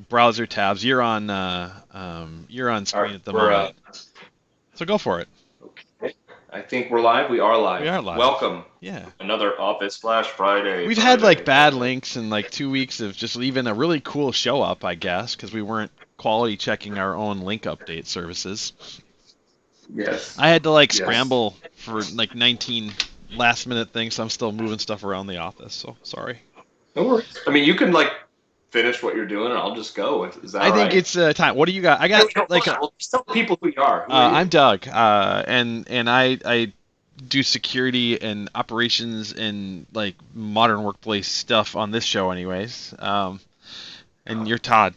browser tabs. You're on All right, screen at the we're moment, so go for it. okay. I think we're live. We are We live. are live. Welcome Yeah. to another Office Flash Friday. We've had like Friday, bad Friday. links and like 2 weeks of just leaving a really cool show up, I guess, because we weren't quality checking our own link update services. Yes. I had to like Yes. scramble for like 19 last minute things, so I'm still moving stuff around the office. So sorry. No worries. I mean, you can like finish what you're doing, and I'll just go. Is that I all think right? it's time. What do you got? I Hey, got wait, no, like hold on. Well, just tell people who you are. Who are I'm you? Doug, and I do security and operations and like modern workplace stuff on this show, anyways. And you're Todd.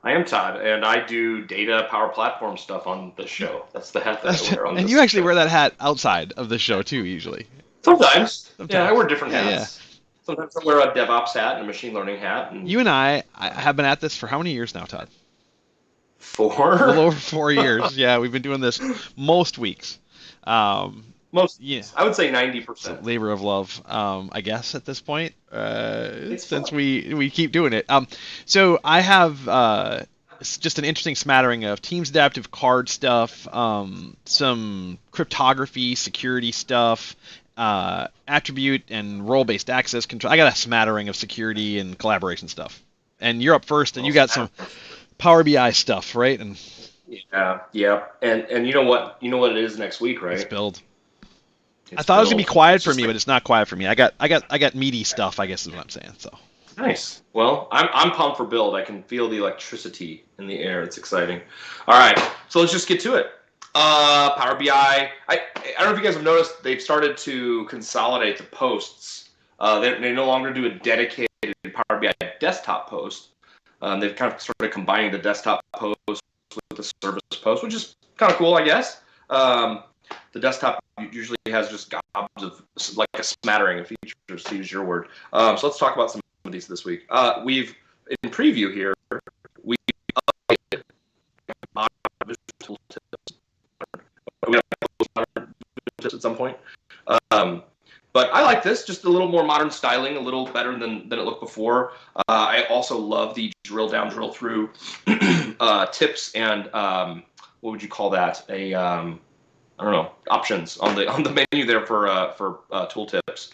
I am Todd, and I do data power platform stuff on this show. That's the hat that I That's wear on and you this actually show. wear that hat outside of the show too, usually. Sometimes. Yeah, I Sometimes. wear different Yeah, yeah. hats. Sometimes I wear a DevOps hat and a machine learning hat, and You and I have been at this for how many years now, Todd? A little four. over 4 years. Yeah, we've been doing this most weeks. Um, Most, yeah, I would say it's a 90%. labor of love, I guess, at this point, It's since fun. we keep doing it. So I have just an interesting smattering of Teams adaptive card stuff, some cryptography, security stuff, attribute and role-based access control. I got a smattering of security and collaboration stuff. And you're up first, and Well, you got some Power BI stuff, right? And yeah, yeah, and you know what? You know what it is next week, it's right? build. I It's thought it was gonna be build. quiet It's for just me, like but it's not quiet for me. I got meaty stuff, I guess is what I'm saying. So nice. Well, I'm pumped for build. I can feel the electricity in the air. It's exciting. All right, so let's just get to it. Power BI. I don't know if you guys have noticed they've started to consolidate the posts. They no longer do a dedicated Power BI desktop post. They've kind of started combining the desktop post with the service post, which is kind of cool, I guess. The desktop usually has just gobs of like a smattering of features, to use your word. So let's talk about some of these this week. We've in preview here we updated modern visual tips. We're gonna post modern tips at some point. Um, but I like this, just a little more modern styling, a little better than it looked before. I also love the drill down, drill through tips and what would you call that? I don't know, options on the menu there for tooltips.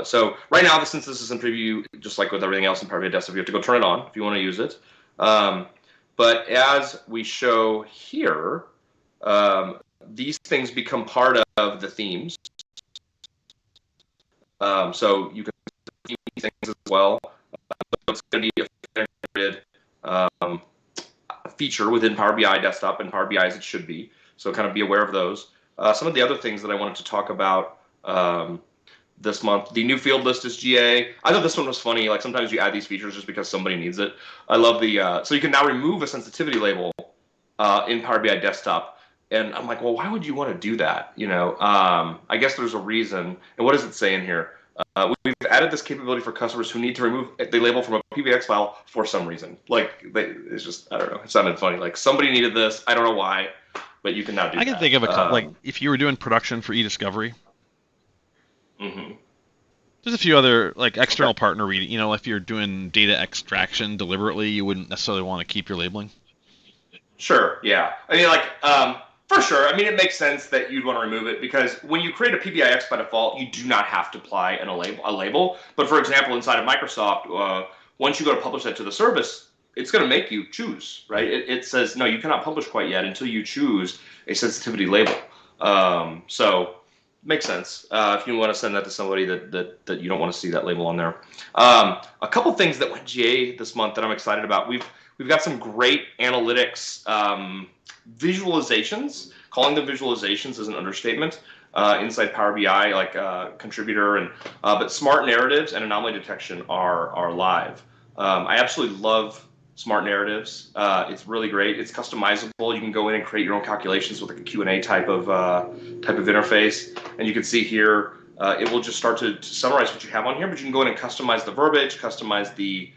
So right now, since this is in preview, just like with everything else in Power BI Desktop, you have to go turn it on if you want to use it. But as we show here, these things become part of the themes. So you can theme these things as well. So it's going to be a integrated feature within Power BI Desktop and Power BI as it should be. So kind of be aware of those. Some of the other things that I wanted to talk about this month, the new field list is GA. I thought this one was funny. Like sometimes you add these features just because somebody needs it. I love the so you can now remove a sensitivity label in Power BI Desktop. And I'm like, well, why would you want to do that? You know, I guess there's a reason. And what does it say in here? We've added this capability for customers who need to remove the label from a PBX file for some reason. Like, it's just, I don't know. It sounded funny. Like, somebody needed this. I don't know why, but you can now do I can that. think of a couple. Like if you were doing production for eDiscovery, Mm-hmm. there's a few other like Okay. external partner reading. If you're doing data extraction deliberately, you wouldn't necessarily want to keep your labeling. Sure. Yeah. I mean, like, for sure. I mean, it makes sense that you'd want to remove it because when you create a PBIX by default, you do not have to apply a label. But for example, inside of Microsoft, once you go to publish that to the service, it's going to make you choose, right? It says, no, you cannot publish quite yet until you choose a sensitivity label. So makes sense if you want to send that to somebody that you don't want to see that label on there. A couple things that went GA this month that I'm excited about. We've got some great analytics visualizations. Calling them visualizations is an understatement. Inside Power BI, like contributor but smart narratives and anomaly detection are live. I absolutely love smart narratives. It's really great. It's customizable. You can go in and create your own calculations with like a Q&A type of interface, and you can see here it will just start to summarize what you have on here. But you can go in and customize the verbiage, customize the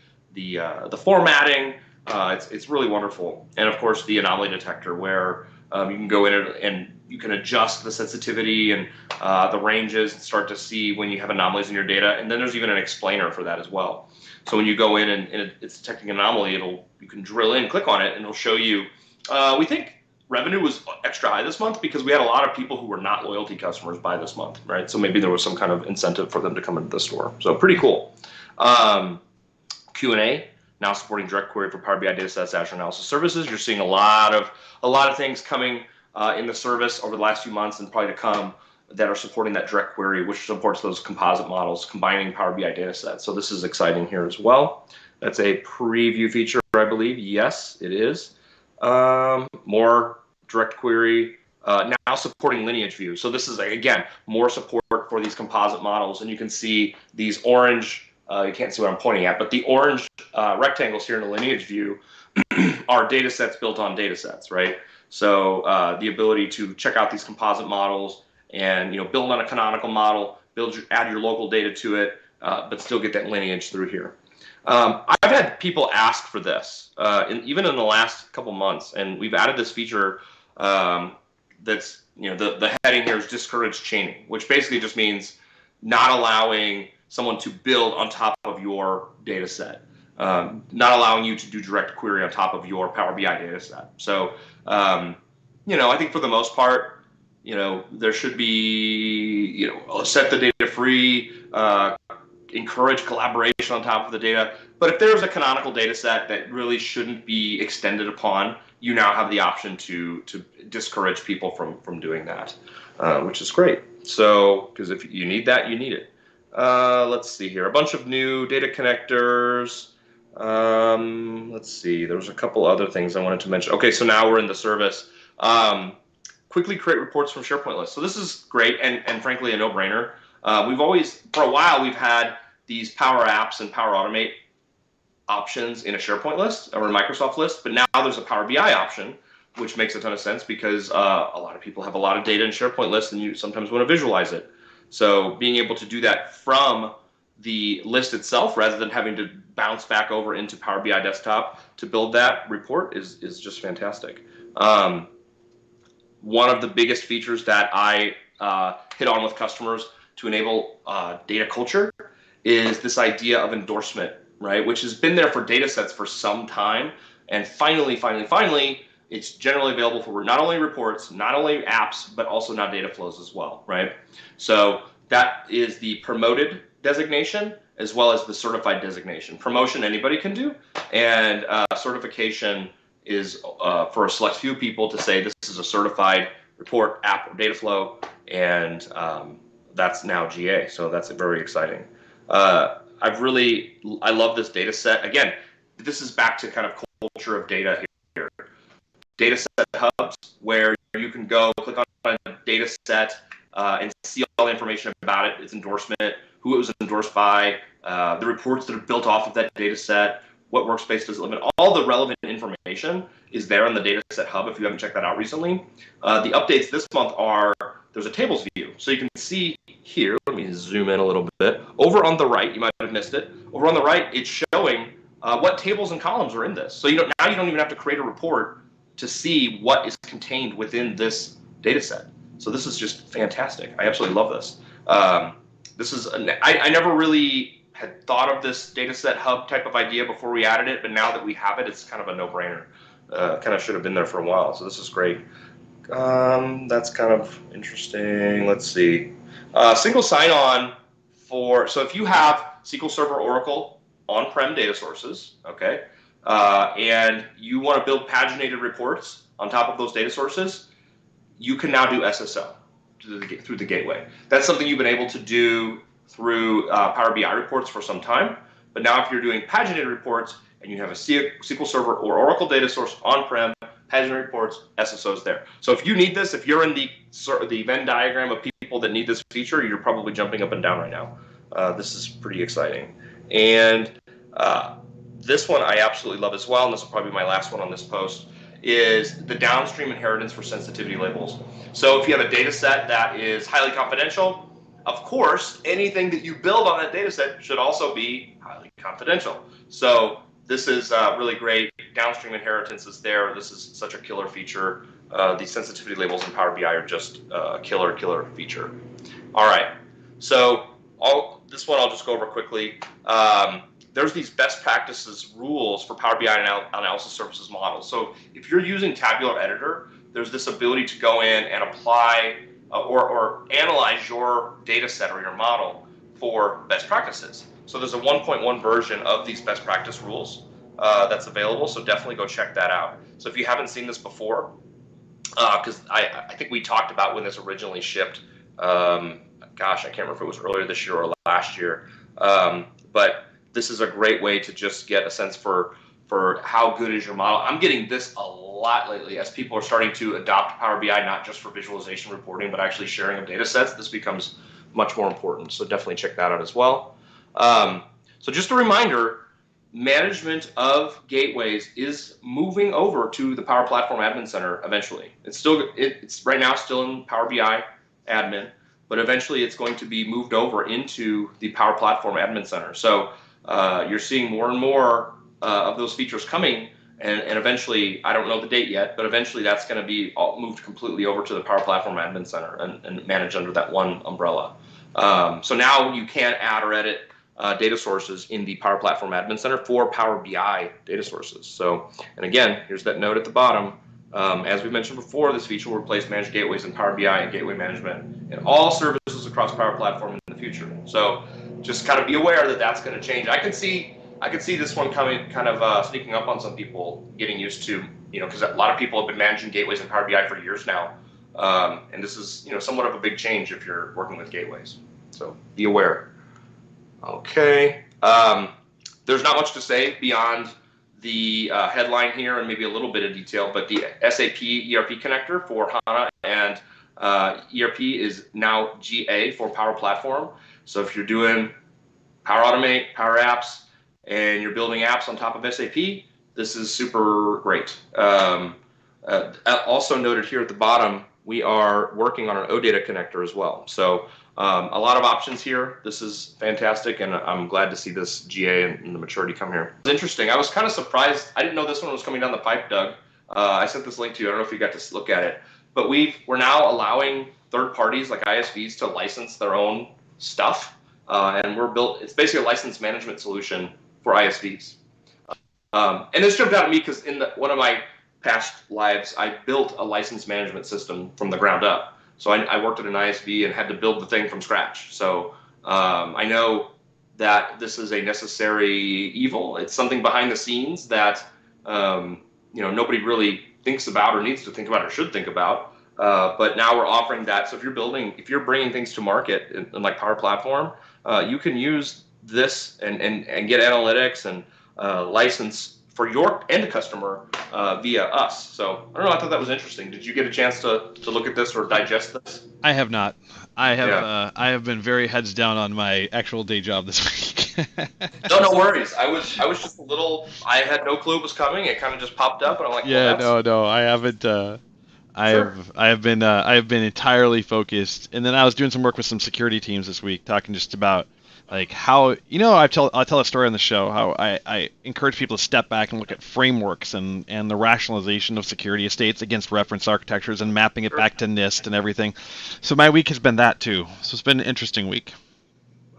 formatting. It's really wonderful, and of course the anomaly detector, where You can go in and you can adjust the sensitivity and the ranges and start to see when you have anomalies in your data. And then there's even an explainer for that as well. So when you go in and it's detecting an anomaly, you can drill in, click on it, and it'll show you. We think revenue was extra high this month because we had a lot of people who were not loyalty customers buy this month, right? So maybe there was some kind of incentive for them to come into the store. So pretty cool. Q&A, now supporting direct query for Power BI datasets, Azure Analysis Services. You're seeing a lot of things coming in the service over the last few months and probably to come that are supporting that direct query, which supports those composite models combining Power BI datasets. So this is exciting here as well. That's a preview feature, I believe. Yes, it is. More direct query, now supporting lineage view. So this is, again, more support for these composite models. And you can see these orange, you can't see what I'm pointing at, but the orange rectangles here in the lineage view are data sets built on data sets, right? So the ability to check out these composite models and build on a canonical model, add your local data to it, but still get that lineage through here. I've had people ask for this, even in the last couple months, and we've added this feature that's, the heading here is discourage chaining, which basically just means not allowing someone to build on top of your data set, not allowing you to do direct query on top of your Power BI data set. So, I think for the most part, there should be, set the data free, encourage collaboration on top of the data. But if there's a canonical data set that really shouldn't be extended upon, you now have the option to discourage people from doing that, which is great. So, because if you need that, you need it. Let's see here. A bunch of new data connectors. Let's see. There was a couple other things I wanted to mention. Okay, so now we're in the service. Quickly create reports from SharePoint lists. So this is great and frankly a no-brainer. We've always, for a while, we've had these Power Apps and Power Automate options in a SharePoint list or a Microsoft list, but now there's a Power BI option, which makes a ton of sense because a lot of people have a lot of data in SharePoint lists and you sometimes want to visualize it. So being able to do that from the list itself rather than having to bounce back over into Power BI Desktop to build that report is just fantastic. One of the biggest features that I hit on with customers to enable data culture is this idea of endorsement, right? Which has been there for data sets for some time. And finally, it's generally available for not only reports, not only apps, but also now data flows as well, right? So that is the promoted designation as well as the certified designation. Promotion anybody can do, and certification is for a select few people to say this is a certified report, app, or data flow, and that's now GA. So that's very exciting. I love this data set. Again, this is back to kind of culture of data here. Data set hubs where you can go click on a data set and see all the information about it, its endorsement, who it was endorsed by, the reports that are built off of that data set, what workspace does it live in. All the relevant information is there in the data set hub if you haven't checked that out recently. The updates this month are, there's a tables view. So you can see here, let me zoom in a little bit. Over on the right, you might have missed it. Over on the right, it's showing what tables and columns are in this. So now you don't even have to create a report to see what is contained within this data set. So this is just fantastic. I absolutely love this. I never really had thought of this data set hub type of idea before we added it, but now that we have it, it's kind of a no-brainer. Kind of should have been there for a while, so this is great. That's kind of interesting. Let's see. Single sign-on so if you have SQL Server Oracle on-prem data sources, okay, and you want to build paginated reports on top of those data sources, you can now do SSO through the gateway. That's something you've been able to do through Power BI reports for some time. But now if you're doing paginated reports and you have a SQL Server or Oracle data source on-prem, paginated reports, SSO's there. So if you need this, if you're in the Venn diagram of people that need this feature, you're probably jumping up and down right now. This is pretty exciting. And this one I absolutely love as well, and this will probably be my last one on this post, is the downstream inheritance for sensitivity labels. So if you have a data set that is highly confidential, of course, anything that you build on that data set should also be highly confidential. So this is really great. Downstream inheritance is there. This is such a killer feature. the sensitivity labels in Power BI are just a killer feature. All right, so this one I'll just go over quickly. There's these best practices rules for Power BI analysis services models. So if you're using Tabular Editor, there's this ability to go in and apply or analyze your data set or your model for best practices. So there's a 1.1 version of these best practice rules that's available, so definitely go check that out. So if you haven't seen this before, because I think we talked about when this originally shipped, gosh, I can't remember if it was earlier this year or last year, but this is a great way to just get a sense for how good is your model. I'm getting this a lot lately as people are starting to adopt Power BI, not just for visualization reporting, but actually sharing of data sets. This becomes much more important, so definitely check that out as well. So just a reminder, management of gateways is moving over to the Power Platform Admin Center eventually. It's right now still in Power BI Admin, but eventually it's going to be moved over into the Power Platform Admin Center. So you're seeing more and more of those features coming, and eventually, I don't know the date yet, but eventually that's going to be all moved completely over to the Power Platform Admin Center and managed under that one umbrella. So now you can add or edit data sources in the Power Platform Admin Center for Power BI data sources. So, and again, here's that note at the bottom. As we mentioned before, this feature will replace managed gateways in Power BI and gateway management in all services across Power Platform in the future. So just kind of be aware that that's going to change. I can see this one coming, kind of sneaking up on some people, getting used to, because a lot of people have been managing gateways in Power BI for years now. And this is, somewhat of a big change if you're working with gateways. So be aware. Okay. There's not much to say beyond the headline here and maybe a little bit of detail, but the SAP ERP connector for HANA and ERP is now GA for Power Platform. So if you're doing Power Automate, Power Apps, and you're building apps on top of SAP, this is super great. Also noted here at the bottom, we are working on an OData connector as well. So a lot of options here. This is fantastic, and I'm glad to see this GA and the maturity come here. It's interesting. I was kind of surprised. I didn't know this one was coming down the pipe, Doug. I sent this link to you. I don't know if you got to look at it. But we're now allowing third parties like ISVs to license their own stuff. And it's basically a license management solution for ISVs. And this jumped out at me because in one of my past lives, I built a license management system from the ground up. So I worked at an ISV and had to build the thing from scratch. So I know that this is a necessary evil. It's something behind the scenes that nobody really thinks about or needs to think about or should think about. But now we're offering that. So if you're bringing things to market in like Power Platform, you can use this and get analytics and license for your end customer via us. So I don't know. I thought that was interesting. Did you get a chance to look at this or digest this? I have not. I have been very heads down on my actual day job this week. No worries. I was just a little. I had no clue it was coming. It kind of just popped up, and I'm like, no. I haven't. I have been entirely focused, and then I was doing some work with some security teams this week, talking just about like how I'll tell a story on the show how I encourage people to step back and look at frameworks and the rationalization of security estates against reference architectures and mapping it back to NIST and everything. So my week has been that too. So it's been an interesting week.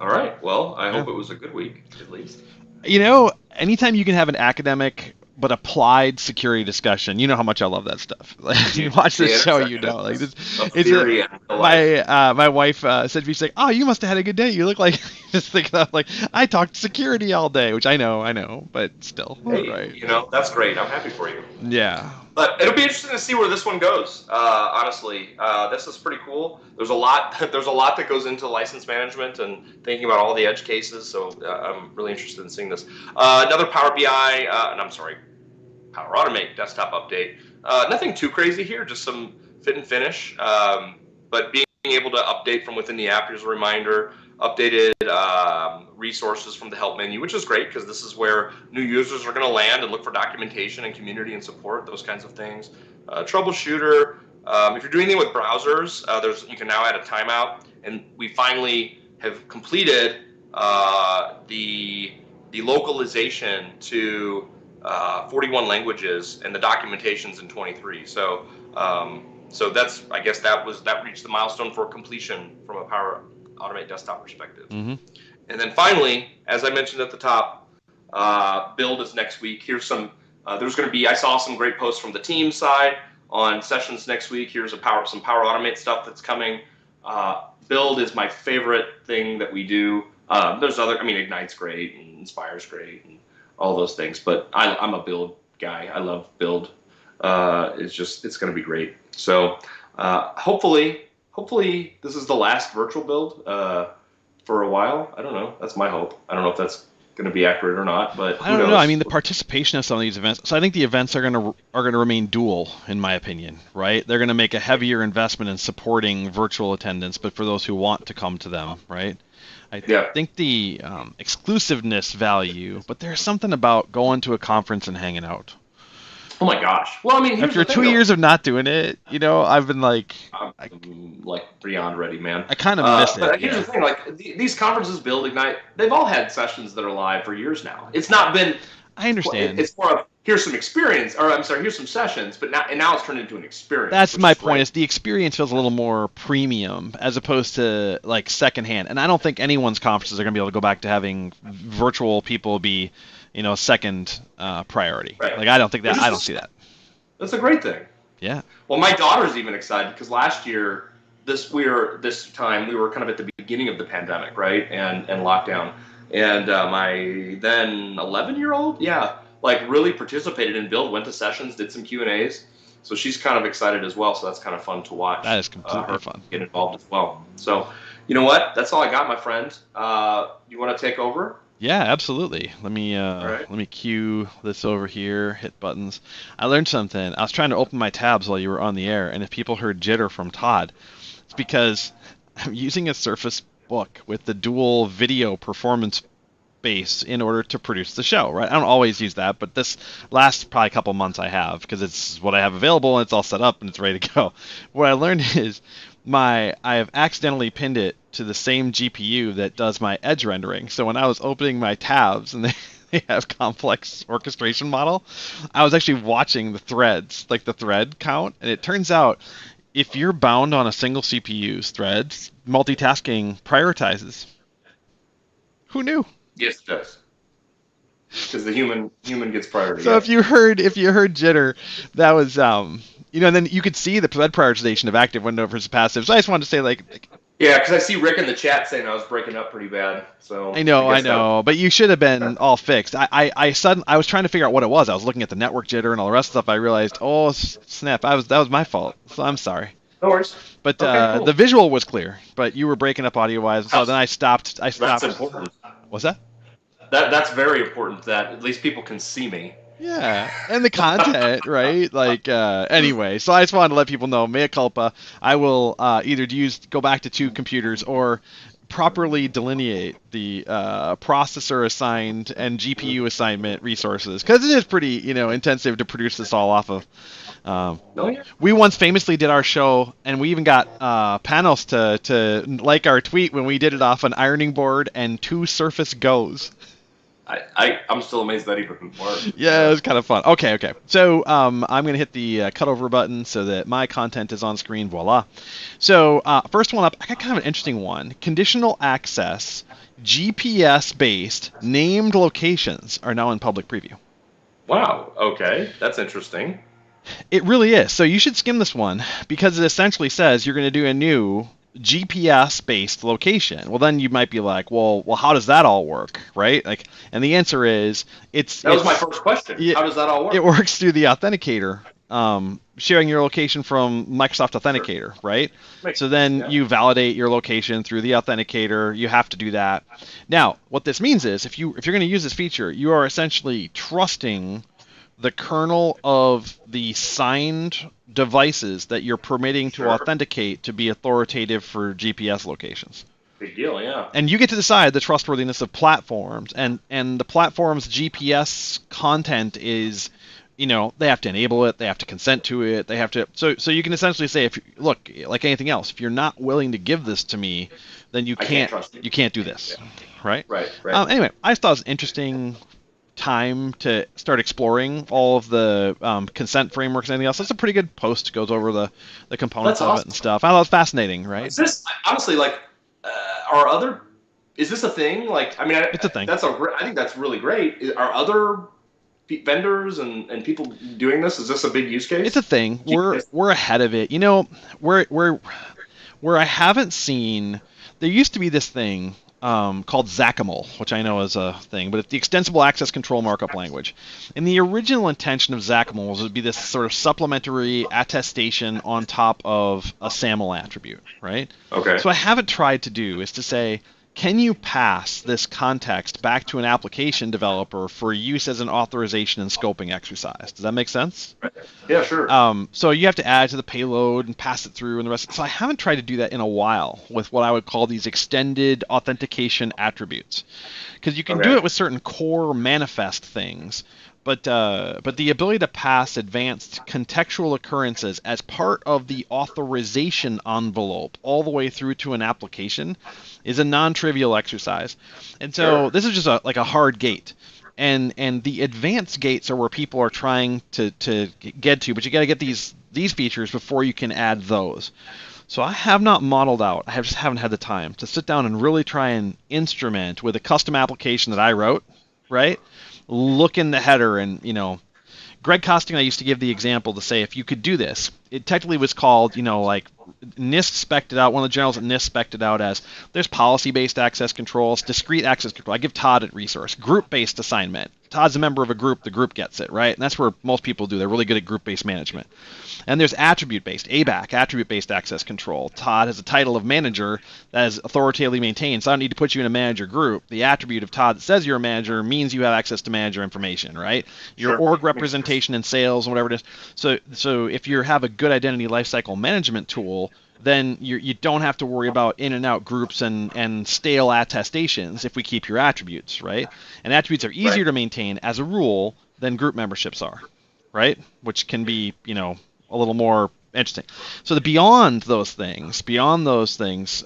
All right. Well, I hope it was a good week at least. Anytime you can have an academic but applied security discussion, you know how much I love that stuff. Like, you watch this show, like this. My wife said to me, she's like, "Oh, you must have had a good day. You look like just thinking of like I talked security all day," which I know, but still, hey, right? That's great. I'm happy for you. Yeah. But it'll be interesting to see where this one goes. Honestly, this is pretty cool. There's a lot that goes into license management and thinking about all the edge cases. So I'm really interested in seeing this. Another Power BI, Power Automate desktop update. Nothing too crazy here, just some fit and finish. But being able to update from within the app, here's a reminder. Updated resources from the help menu, which is great because this is where new users are going to land and look for documentation and community and support, those kinds of things. Troubleshooter. If you're doing anything with browsers, you can now add a timeout, and we finally have completed the localization to 41 languages, and the documentation's in 23. So So I guess that reached the milestone for completion from a Power Automate desktop perspective. Mm-hmm. And then finally, as I mentioned at the top, build is next week. Here's some. I saw some great posts from the team side on sessions next week. Here's some Power Automate stuff that's coming. Build is my favorite thing that we do. There's Ignite's great and Inspire's great and all those things, but I'm a build guy. I love build. It's going to be great. So hopefully this is the last virtual build for a while. I don't know. That's my hope. I don't know if that's going to be accurate or not, but I don't know. I mean, the participation of some of these events. So I think the events are going to remain dual, in my opinion. Right? They're going to make a heavier investment in supporting virtual attendance, but for those who want to come to them, right? I think the exclusiveness value, but there's something about going to a conference and hanging out. Oh my gosh! Well, I mean, after 2 years of not doing it, I've been like, I'm beyond ready, man. I kind of miss it. But here's the thing: like these conferences, Build, Ignite, they've all had sessions that are live for years now. It's not been. I understand. It's more of here's some experience, or I'm sorry, here's some sessions, but now it's turned into an experience. That's my point. Is the experience feels a little more premium as opposed to like secondhand, and I don't think anyone's conferences are going to be able to go back to having virtual people be, second priority. Right. Like I don't see that. That's a great thing. Yeah. Well, my daughter's even excited because last year this time we were kind of at the beginning of the pandemic, right, and lockdown, and my then 11-year-old, really participated in Build, went to sessions, did some Q&As, so she's kind of excited as well. So that's kind of fun to watch. That is completely fun. Get involved as well. So, you know what? That's all I got, my friend. You want to take over? Yeah, absolutely. Let me cue this over here, hit buttons. I learned something. I was trying to open my tabs while you were on the air, and if people heard jitter from Todd, it's because I'm using a Surface Book with the dual video performance base in order to produce the show, right? I don't always use that, but this last probably couple months I have, because it's what I have available and it's all set up and it's ready to go. What I learned is I have accidentally pinned it to the same GPU that does my edge rendering. So when I was opening my tabs and they have complex orchestration model, I was actually watching the threads, like the thread count, and it turns out if you're bound on a single CPU's threads, multitasking prioritizes. Who knew? Yes, it does. Because the human gets priority. So if you heard jitter, that was and then you could see the thread prioritization of active window versus passive. So I just wanted to say yeah, because I see Rick in the chat saying I was breaking up pretty bad. So I know, but you should have been all fixed. I was trying to figure out what it was. I was looking at the network jitter and all the rest of the stuff. I realized, oh snap, that was my fault. So I'm sorry. No worries. But okay, cool. The visual was clear, but you were breaking up audio wise. So then I stopped. That's important. What's that? That's very important that at least people can see me. Yeah, and the content, right? Anyway, so I just wanted to let people know, mea culpa. I will either go back to 2 computers or properly delineate the processor assigned and GPU assignment resources, because it is pretty, intensive to produce this all off of. We once famously did our show, and we even got Panos to like our tweet when we did it off an ironing board and 2 Surface Go's. I'm still amazed that even worked. Yeah, it was kind of fun. Okay. So I'm going to hit the cutover button so that my content is on screen. Voila. So first one up, I got kind of an interesting one. Conditional access, GPS-based named locations are now in public preview. Wow. Okay. That's interesting. It really is. So you should skim this one because it essentially says you're going to do a new GPS-based location. Well, then you might be like, well, how does that all work, right? And the answer is that was my first question. How does that all work? It works through the authenticator, sharing your location from Microsoft Authenticator, right? So then you validate your location through the authenticator. You have to do that. Now, what this means is if you're going to use this feature, you are essentially trusting the kernel of the signed devices that you're permitting to authenticate to be authoritative for GPS locations. Big deal, yeah. And you get to decide the trustworthiness of platforms, and the platform's GPS content is, they have to enable it, they have to consent to it, they have to. So you can essentially say, look, like anything else, if you're not willing to give this to me, then you can't do this, right? Right. Anyway, I just thought it was an interesting time to start exploring all of the consent frameworks and anything else. That's a pretty good post. Goes over the components That's of awesome. it and stuff. I thought it was fascinating, right? Is this honestly like are other? Is this a thing? Like, I mean, It's a thing. I think that's really great. Are other vendors and people doing this? Is this a big use case? It's a thing. We're ahead of it. Where I haven't seen. There used to be this thing called XACML, which I know is a thing, but it's the Extensible Access Control Markup Language. And the original intention of XACML was to be this sort of supplementary attestation on top of a SAML attribute, right? Okay. So what I haven't tried to do is to say, can you pass this context back to an application developer for use as an authorization and scoping exercise? Does that make sense? Yeah, sure. So you have to add to the payload and pass it through and the rest. So I haven't tried to do that in a while with what I would call these extended authentication attributes, because you can do it with certain core manifest things, but the ability to pass advanced contextual occurrences as part of the authorization envelope all the way through to an application is a non-trivial exercise. And so this is just a hard gate. And the advanced gates are where people are trying to get to, but you got to get these features before you can add those. So I have not modeled out. I just haven't had the time to sit down and really try and instrument with a custom application that I wrote, right? Look in the header and, Greg Costing, I used to give the example to say if you could do this, it technically was called, like NIST spec'd it out, one of the journals at NIST spec'd it out as there's policy-based access controls, discrete access control. I give Todd a resource, group-based assignment. Todd's a member of a group, the group gets it, right? And that's where most people do. They're really good at group-based management. And there's attribute-based, ABAC, attribute-based access control. Todd has a title of manager that is authoritatively maintained, so I don't need to put you in a manager group. The attribute of Todd that says you're a manager means you have access to manager information, right? Your org representation in sales and whatever it is. So if you have a good identity lifecycle management tool, then you don't have to worry about in and out groups and stale attestations if we keep your attributes, right? And attributes are easier to maintain as a rule than group memberships are, right? Which can be, a little more interesting. So beyond those things,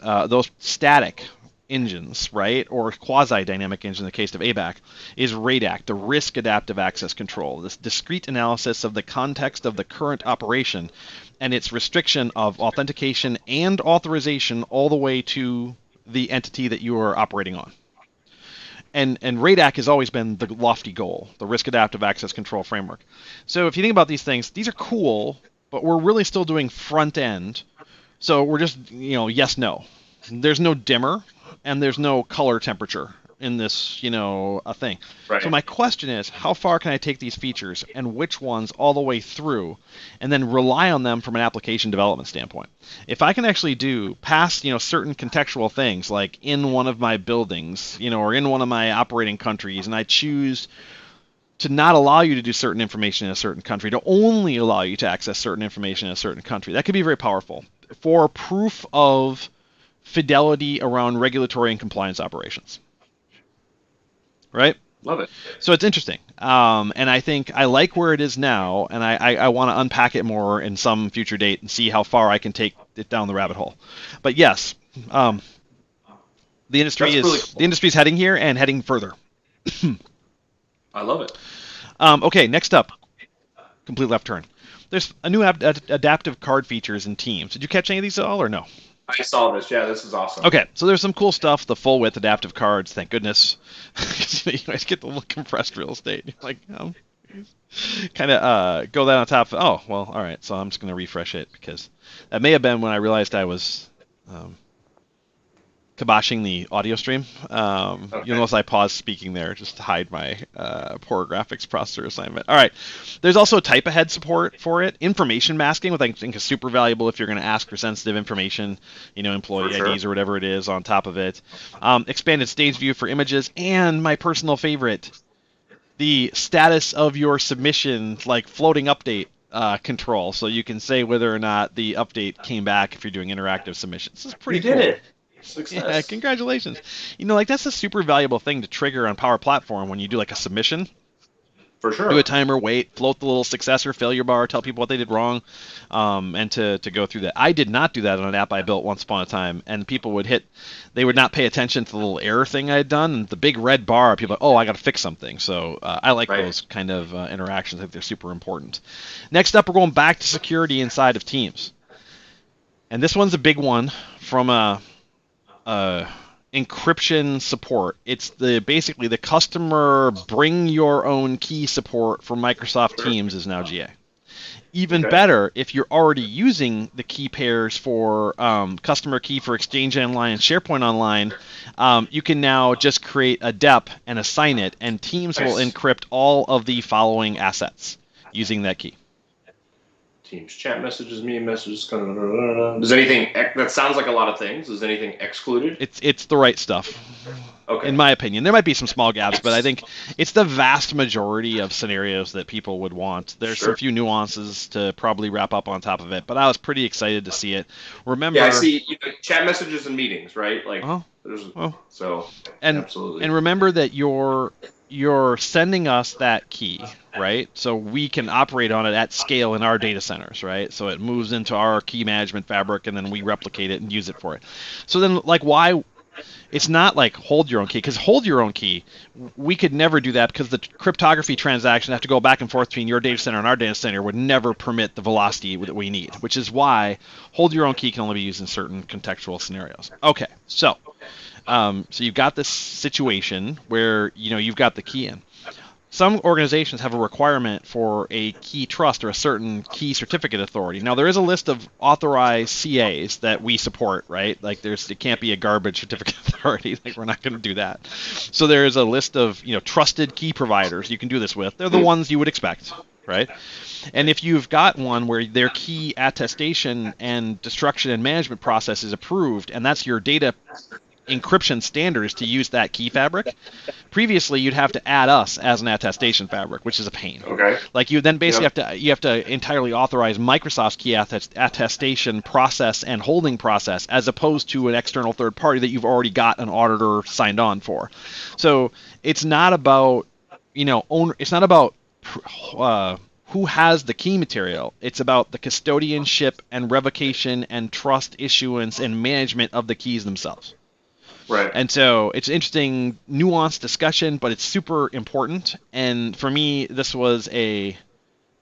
those static engines, right, or quasi-dynamic engine in the case of ABAC, is RADAC, the Risk Adaptive Access Control, this discrete analysis of the context of the current operation and its restriction of authentication and authorization all the way to the entity that you are operating on. And RADAC has always been the lofty goal, the Risk Adaptive Access Control framework. So if you think about these things, these are cool, but we're really still doing front end. So we're just, yes, no. There's no dimmer and there's no color temperature in this, a thing. Right. So my question is, how far can I take these features and which ones all the way through and then rely on them from an application development standpoint? If I can actually do past, certain contextual things like in one of my buildings, or in one of my operating countries, and I choose to not allow you to do certain information in a certain country, to only allow you to access certain information in a certain country, that could be very powerful for proof of fidelity around regulatory and compliance operations. Right? Love it. So it's interesting. And I think I like where it is now, and I want to unpack it more in some future date and see how far I can take it down the rabbit hole. But yes, the industry is really cool. The industry is heading here and heading further. I love it. Okay, next up, complete left turn. There's a new adaptive card features in Teams. Did you catch any of these at all or no? I saw this. Yeah, this is awesome. Okay, so there's some cool stuff. The full width adaptive cards, thank goodness. You guys get the compressed real estate. You're like, kind of go that on top. Oh, well, all right. So I'm just going to refresh it because that may have been when I realized I was kiboshing the audio stream. Okay. You'll notice I paused speaking there just to hide my poor graphics processor assignment. All right. There's also type ahead support for it. Information masking, which I think is super valuable if you're going to ask for sensitive information, employee IDs or whatever it is on top of it. Expanded stage view for images, and my personal favorite, the status of your submission, like floating update control, so you can say whether or not the update came back if you're doing interactive submissions. This is pretty cool. You did it. Success. Yeah, congratulations. That's a super valuable thing to trigger on Power Platform when you do like a submission. For sure. Do a timer, wait, float the little success or failure bar, tell people what they did wrong, and to go through that. I did not do that on an app I built once upon a time, and people they would not pay attention to the little error thing I had done, and the big red bar, people are like, oh, I got to fix something. So I like those kind of interactions. I think they're super important. Next up, we're going back to security inside of Teams. And this one's a big one from a encryption support. It's basically the customer bring your own key support for Microsoft Teams is now GA. Even better, if you're already using the key pairs for customer key for Exchange Online and SharePoint Online, you can now just create a DEP and assign it, and Teams will encrypt all of the following assets using that key. Teams chat messages, meme messages. Does anything that sounds like a lot of things? Is anything excluded? It's the right stuff. Okay. In my opinion, there might be some small gaps, but I think it's the vast majority of scenarios that people would want. There's some few nuances to probably wrap up on top of it, but I was pretty excited to see it. Remember? Yeah, I see chat messages and meetings, right? Like, absolutely. And remember that you're sending us that key, right? So we can operate on it at scale in our data centers, right? So it moves into our key management fabric, and then we replicate it and use it for it. So then, like, why? It's not like hold your own key, because hold your own key, we could never do that because the cryptography transaction have to go back and forth between your data center and our data center would never permit the velocity that we need, which is why hold your own key can only be used in certain contextual scenarios. Okay, so you've got this situation where you've got the key in. Some organizations have a requirement for a key trust or a certain key certificate authority. Now, there is a list of authorized CAs that we support, right? Like, it can't be a garbage certificate authority. Like, we're not going to do that. So there is a list of trusted key providers you can do this with. They're the ones you would expect, right? And if you've got one where their key attestation and destruction and management process is approved, and that's your data encryption standards to use that key fabric. Previously, you'd have to add us as an attestation fabric, which is a pain. Okay. Like, you then basically have to entirely authorize Microsoft's key attestation process and holding process, as opposed to an external third party that you've already got an auditor signed on for. So it's not about it's not about who has the key material. It's about the custodianship and revocation and trust issuance and management of the keys themselves. Right. And so it's an interesting, nuanced discussion, but it's super important. And for me, this was a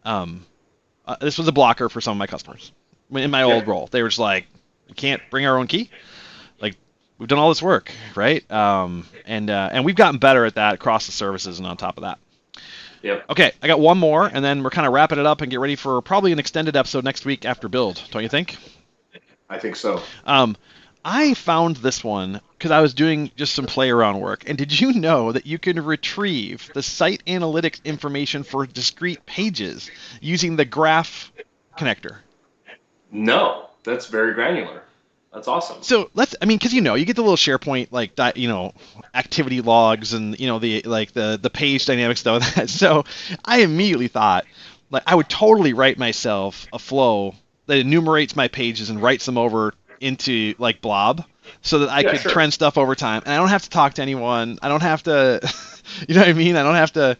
blocker for some of my customers. In my old role, they were just like, "We can't bring our own key." Like, we've done all this work, right? And we've gotten better at that across the services and on top of that. Yep. Okay, I got one more, and then we're kind of wrapping it up and get ready for probably an extended episode next week after Build. Don't you think? I think so. I found this one because I was doing just some play around work. And did you know that you can retrieve the site analytics information for discrete pages using the graph connector? No, that's very granular. That's awesome. So because you get the little SharePoint activity logs and the page dynamics stuff. That. So I immediately thought I would totally write myself a flow that enumerates my pages and writes them over into Blob, so that I could trend stuff over time, and I don't have to talk to anyone. I don't have to, you know what I mean? I don't have to.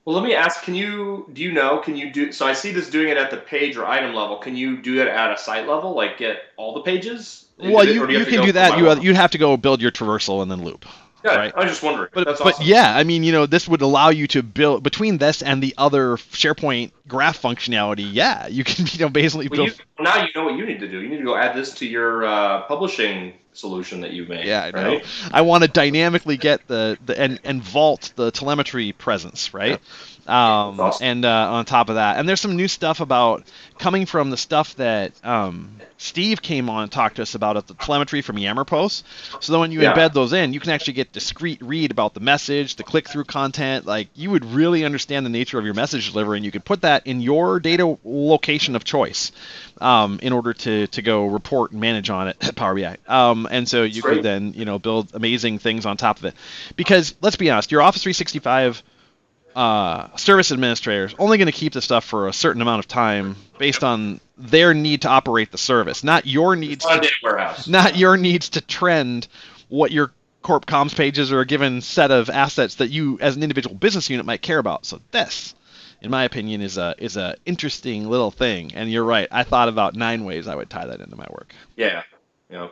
Well, let me ask. Can you do? So I see this doing it at the page or item level. Can you do it at a site level? Like get all the pages? Well, you can do that. You'd have to go build your traversal and then loop. Yeah, right? I was just wondering. But yeah, this would allow you to build between this and the other SharePoint graph functionality. Yeah, you can basically build. Now you know what you need to do. You need to go add this to your publishing solution that you've made. Yeah, I know. Right? I want to dynamically get and vault the telemetry presence, right? Awesome. And on top of that, and there's some new stuff about coming from the stuff that Steve came on and talked to us about at the telemetry from Yammer posts. So then when you embed those in, you can actually get discrete read about the message, the click-through content. Like, you would really understand the nature of your message delivery, and you could put that in your data location of choice in order to go report and manage on it at Power BI. And so you could then build amazing things on top of it. Because let's be honest, your Office 365 service administrators only going to keep the stuff for a certain amount of time based on their need to operate the service, not your needs. It's not a data warehouse. Not your needs to trend what your corp comms pages or a given set of assets that you as an individual business unit might care about. So this, in my opinion, is a interesting little thing. And you're right. I thought about 9 ways I would tie that into my work. Yeah. Yeah.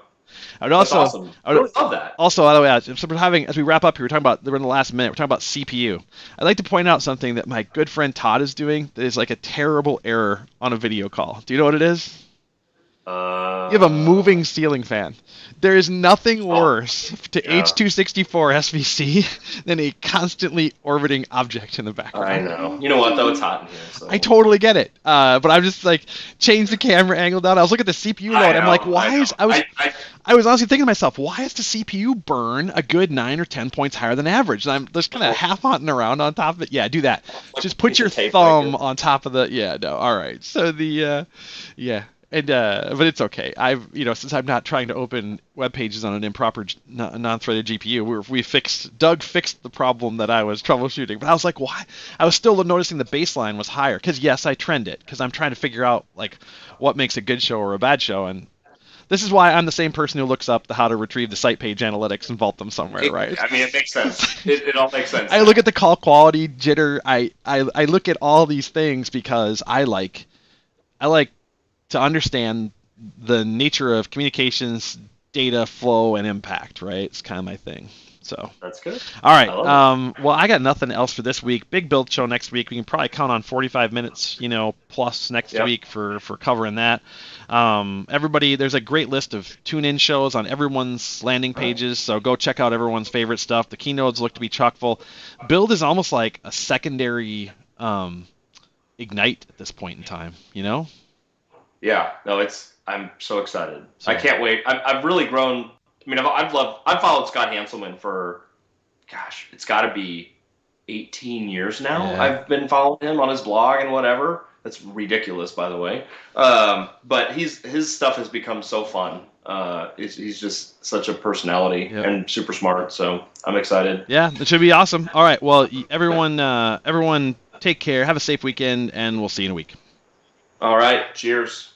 I would also, That's awesome. I really love that. Also, by the way, as we wrap up here, we're in the last minute, we're talking about CPU. I'd like to point out something that my good friend Todd is doing that is like a terrible error on a video call. Do you know what it is? You have a moving ceiling fan. There is nothing worse to H.264 SVC than a constantly orbiting object in the background. I know. You know what, though? It's hot in here. So. I totally get it. But I'm just like, change the camera angle down. I was looking at the CPU load. I'm like, I was honestly thinking to myself, why is the CPU burn a good 9 or 10 points higher than average? And I'm just kind of half hunting around on top of it. Yeah, do that. Just put your thumb on top of the. Yeah, no. All right. So yeah. And but it's okay. Since I'm not trying to open web pages on an improper non-threaded GPU, Doug fixed the problem that I was troubleshooting. But I was like, why? I was still noticing the baseline was higher because yes, I trend it because I'm trying to figure out like what makes a good show or a bad show. And this is why I'm the same person who looks up how to retrieve the site page analytics and vault them somewhere, right? I mean, it makes sense. It all makes sense. I look at the call quality, jitter. I look at all these things because I like to understand the nature of communications, data flow, and impact, right? It's kind of my thing. So that's good. All right. Well, I got nothing else for this week. Big build show next week. We can probably count on 45 minutes, plus next week for covering that. Everybody, there's a great list of tune-in shows on everyone's landing pages, so go check out everyone's favorite stuff. The keynotes look to be chock full. Build is almost like a secondary Ignite at this point in time, Yeah, no, I'm so excited. I can't wait. I've really grown. I mean, I've followed Scott Hanselman for, it's got to be 18 years now. Yeah. I've been following him on his blog and whatever. That's ridiculous, by the way. But his stuff has become so fun. He's just such a personality and super smart. So I'm excited. Yeah, it should be awesome. All right, well, everyone take care. Have a safe weekend, and we'll see you in a week. All right. Cheers.